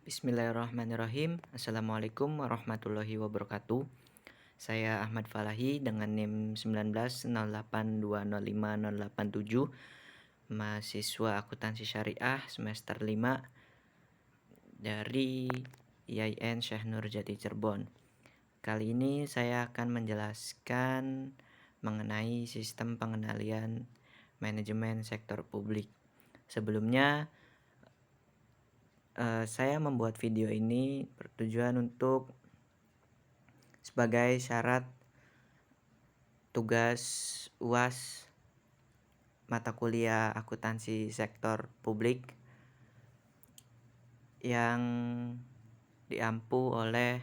Bismillahirrahmanirrahim. Assalamualaikum warahmatullahi wabarakatuh. Saya Ahmad Falahi dengan NIM 1908205087, mahasiswa akuntansi syariah semester 5 dari IAIN Syekh Nurjati Cirebon. Kali ini saya akan menjelaskan mengenai sistem pengendalian manajemen sektor publik. Sebelumnya, saya membuat video ini bertujuan untuk sebagai syarat tugas UAS mata kuliah akuntansi sektor publik yang diampu oleh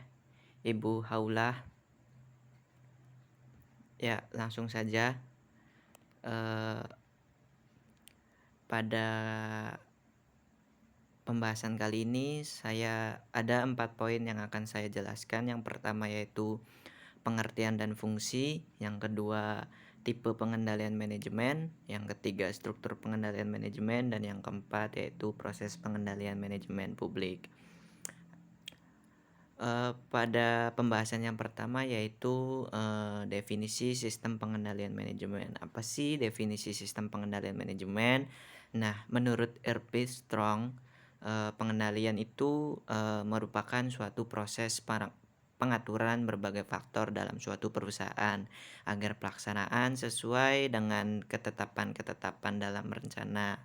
Ibu Haulah. Ya, langsung saja. Pada pembahasan kali ini saya ada 4 poin yang akan saya jelaskan. Yang pertama yaitu pengertian dan fungsi, yang kedua tipe pengendalian manajemen, yang ketiga struktur pengendalian manajemen, dan yang keempat yaitu proses pengendalian manajemen publik. Pada pembahasan yang pertama yaitu definisi sistem pengendalian manajemen. Apa sih definisi sistem pengendalian manajemen? Nah, menurut R.P. Strong, pengendalian itu merupakan suatu proses pengaturan berbagai faktor dalam suatu perusahaan agar pelaksanaan sesuai dengan ketetapan-ketetapan dalam rencana.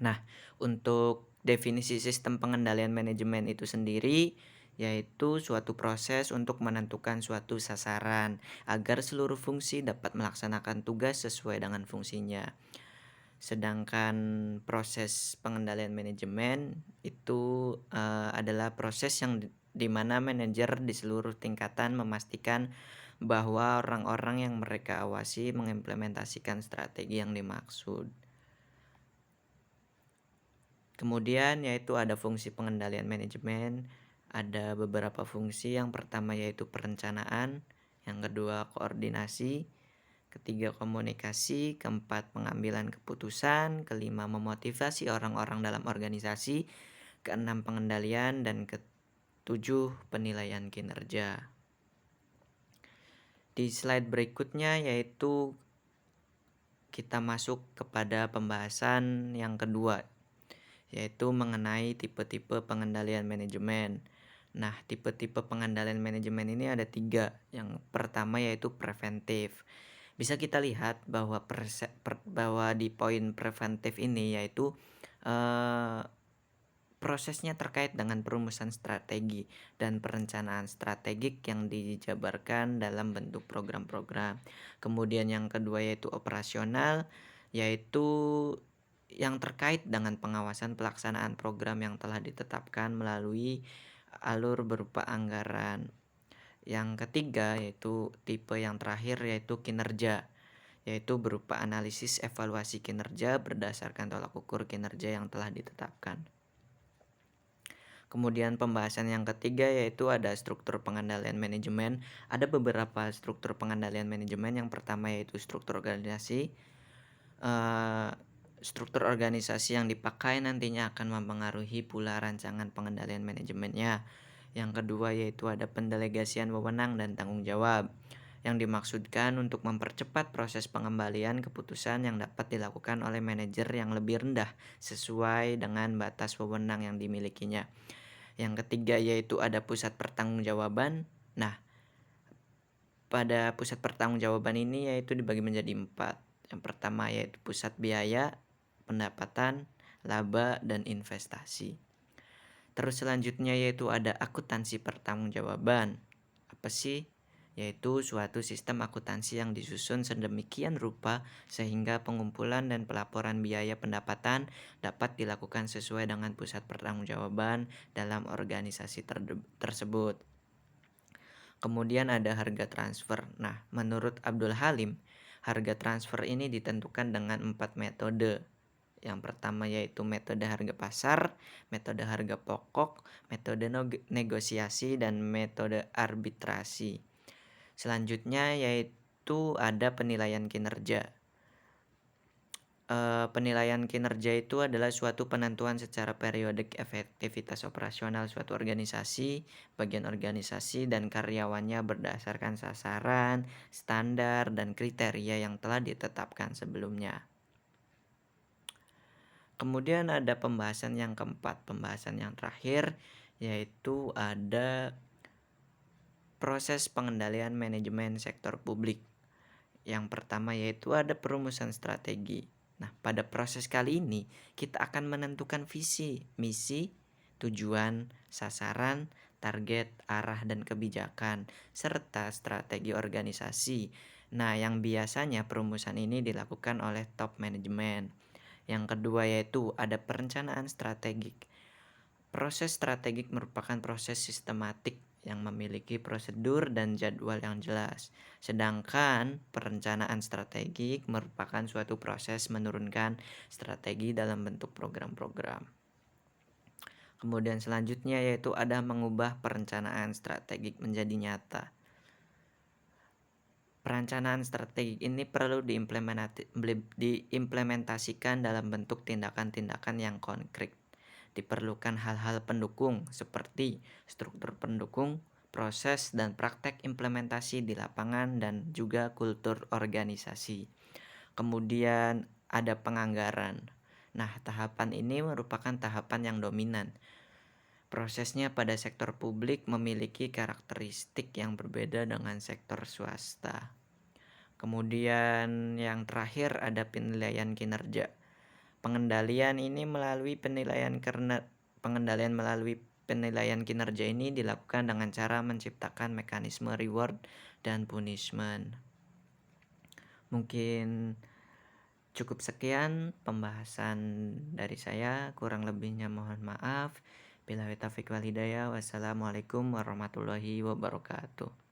Nah, untuk definisi sistem pengendalian manajemen itu sendiri yaitu suatu proses untuk menentukan suatu sasaran agar seluruh fungsi dapat melaksanakan tugas sesuai dengan fungsinya. Sedangkan proses pengendalian manajemen itu adalah proses yang di mana manajer di seluruh tingkatan memastikan bahwa orang-orang yang mereka awasi mengimplementasikan strategi yang dimaksud. Kemudian yaitu ada fungsi pengendalian manajemen, ada beberapa fungsi. Yang pertama yaitu perencanaan, yang kedua koordinasi, ketiga komunikasi, keempat pengambilan keputusan, kelima memotivasi orang-orang dalam organisasi, keenam pengendalian, dan ketujuh penilaian kinerja. Di slide berikutnya yaitu kita masuk kepada pembahasan yang kedua, yaitu mengenai tipe-tipe pengendalian manajemen. Nah, tipe-tipe pengendalian manajemen ini ada 3. Yang pertama yaitu preventif. Bisa kita lihat bahwa bahwa di poin preventif ini yaitu prosesnya terkait dengan perumusan strategi dan perencanaan strategik yang dijabarkan dalam bentuk program-program. Kemudian yang kedua yaitu operasional, yaitu yang terkait dengan pengawasan pelaksanaan program yang telah ditetapkan melalui alur berupa anggaran. Yang ketiga yaitu tipe yang terakhir yaitu kinerja, yaitu berupa analisis evaluasi kinerja berdasarkan tolak ukur kinerja yang telah ditetapkan. Kemudian pembahasan yang ketiga yaitu ada struktur pengendalian manajemen. Ada beberapa struktur pengendalian manajemen. Yang pertama yaitu struktur organisasi. Struktur organisasi yang dipakai nantinya akan mempengaruhi pula rancangan pengendalian manajemennya. Yang kedua yaitu ada pendelegasian wewenang dan tanggung jawab, yang dimaksudkan untuk mempercepat proses pengembalian keputusan yang dapat dilakukan oleh manajer yang lebih rendah sesuai dengan batas wewenang yang dimilikinya. Yang ketiga yaitu ada pusat pertanggungjawaban. Nah, pada pusat pertanggungjawaban ini yaitu dibagi menjadi 4. Yang pertama yaitu pusat biaya, pendapatan, laba, dan investasi. Terus selanjutnya yaitu ada akuntansi pertanggungjawaban. Apa sih? Yaitu suatu sistem akuntansi yang disusun sedemikian rupa sehingga pengumpulan dan pelaporan biaya pendapatan dapat dilakukan sesuai dengan pusat pertanggungjawaban dalam organisasi tersebut. Kemudian ada harga transfer. Nah, menurut Abdul Halim, harga transfer ini ditentukan dengan 4 metode. Yang pertama yaitu metode harga pasar, metode harga pokok, metode negosiasi, dan metode arbitrasi. Selanjutnya yaitu ada penilaian kinerja. Penilaian kinerja itu adalah suatu penentuan secara periodik efektivitas operasional suatu organisasi, bagian organisasi, dan karyawannya berdasarkan sasaran, standar, dan kriteria yang telah ditetapkan sebelumnya. Kemudian ada pembahasan yang keempat, pembahasan yang terakhir, yaitu ada proses pengendalian manajemen sektor publik. Yang pertama yaitu ada perumusan strategi. Nah, pada proses kali ini kita akan menentukan visi, misi, tujuan, sasaran, target, arah, dan kebijakan, serta strategi organisasi. Nah, yang biasanya perumusan ini dilakukan oleh top manajemen. Yang kedua yaitu ada perencanaan strategik. Proses strategik merupakan proses sistematik yang memiliki prosedur dan jadwal yang jelas. Sedangkan perencanaan strategik merupakan suatu proses menurunkan strategi dalam bentuk program-program. Kemudian selanjutnya yaitu ada mengubah perencanaan strategik menjadi nyata. Perencanaan strategik ini perlu diimplementasikan dalam bentuk tindakan-tindakan yang konkret. Diperlukan hal-hal pendukung seperti struktur pendukung, proses dan praktek implementasi di lapangan dan juga kultur organisasi. Kemudian ada penganggaran. Nah, tahapan ini merupakan tahapan yang dominan. Prosesnya pada sektor publik memiliki karakteristik yang berbeda dengan sektor swasta. Kemudian yang terakhir ada penilaian kinerja. Pengendalian melalui penilaian kinerja ini dilakukan dengan cara menciptakan mekanisme reward dan punishment. Mungkin cukup sekian pembahasan dari saya, kurang lebihnya mohon maaf. Billahi taufiq wal hidayah. Wassalamualaikum warahmatullahi wabarakatuh.